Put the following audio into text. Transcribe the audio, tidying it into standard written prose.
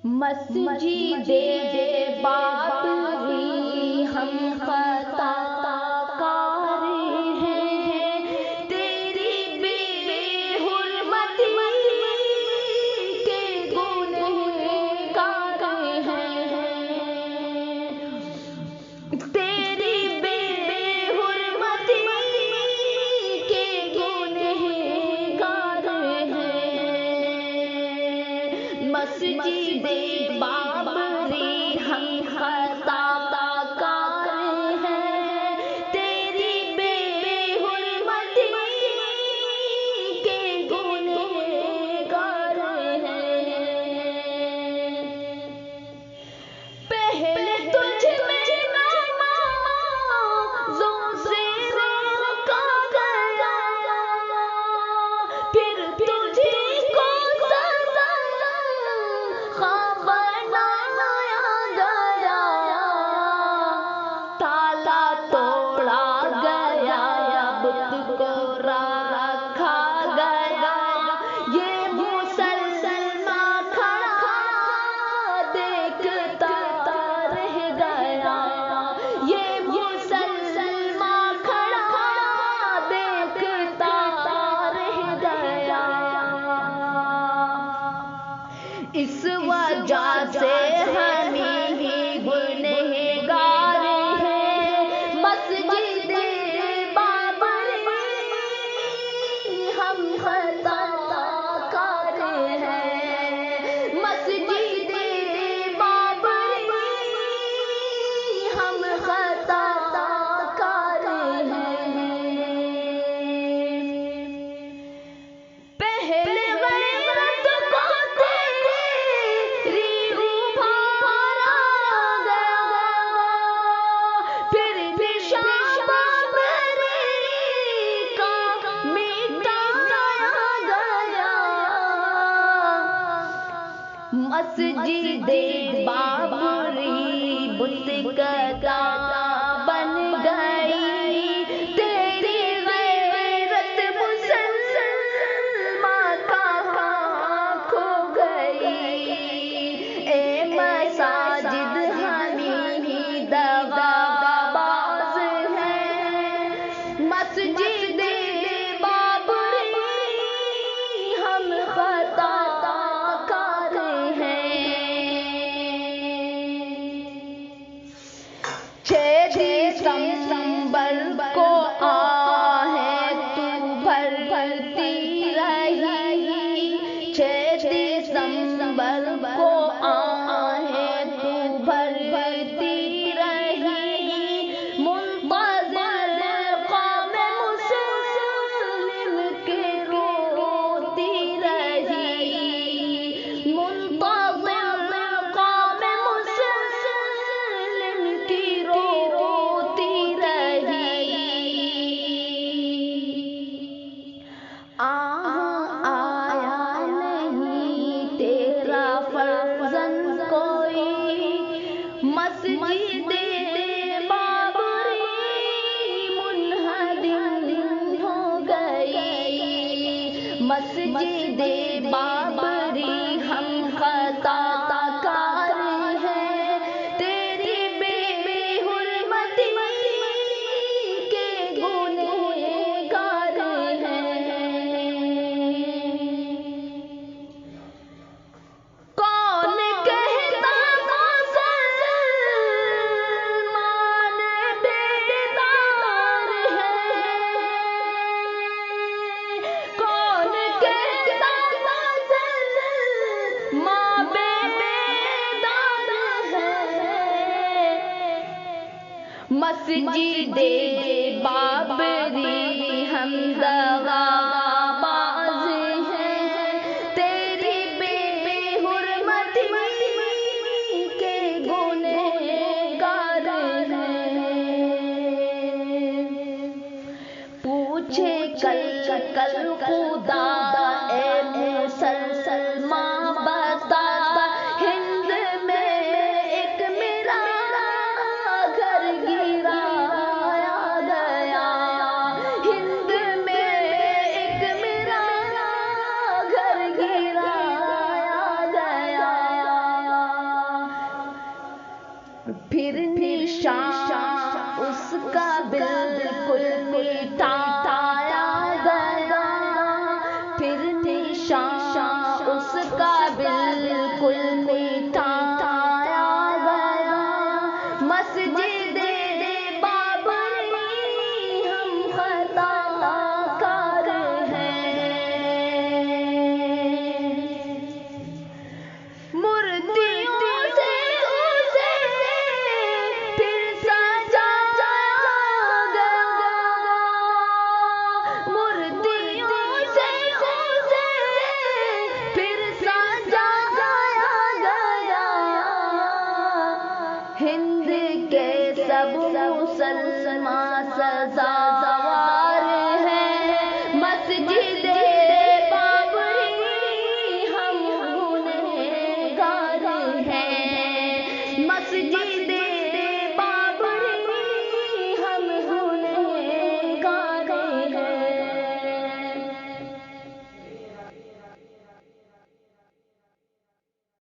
मस्जिदे बाबरी हम खता कार हैं, तेरी बेहुरमती के गुनहगार हैं, तेरी बेहुरमती के गुनहगार हैं। मस्जिदे बाबरी हम खता कार हैं, तेरी बेहुरमती के गुनहगार हैं। पहले तुझ में नमाज़ों से रोका गया, फिर तुझे को सजा ख्वाब बनाया गया, ताला तोड़ा गया, बुत को रखा गया, ये मुसलमान खड़ा देखता रह गया, ये मुसलमान खड़ा देखता रह गया। इस वजह से हम ही गुनहगार हैं, मस्जिदे बाबरी हम खता कार हैं, मस्जिदे बाबरी हम खता कार हैं। पहले गैरत को तेरी उभारा गया, फिर शाबाबरी का मिटाया गया। मस्जिदे बाबरी बुत कदा बन गई, तेरी गैरत मुसलमान कहाँ खो गई। ए मसाजिद हमी दगाबाज हैं, मस्जिदे बाबरी हम खता कार हैं। 6 दिसंबर को आहें तू भरती रही, 6 दिसंबर को आहें तू भरती रही, मुंतज़िर कौम मुस्लिम के रोती रही, मुंतज़िर कौम मुस्लिम की रोती रही। आया नहीं तेरा फर्जंद कोई, मस्जिदे बाबरी मुनहदिम हो गई, मस्जिदे बाबरी हम खता कार हैं, तेरी बेहुरमती के गुनहगार हैं। कौन कहता मुसलमान बेदार है, कौन कहता मुसलमान बेदार है। मस्जिदे बाबरी हम दगाबाज हैं, तेरी बेहुरमती के गुनहगार हैं। पूछे कल खुदा ए मुसलमान बता, हिंद में एक मेरा घर गिराया गया, हिंद में एक मेरा घर गिराया गया। फिर निशान उसका बिल्कुल मिटाया गया, फिर निशान उसका बिल्कुल मिटाया गया। मस्जिद बाबरी हम खताकार हैं, मूर्तियों से उसे फिर सजाया गया, मूर्तियों से उसे फिर सजाया गया। हिंद के सब मुसलमान सजा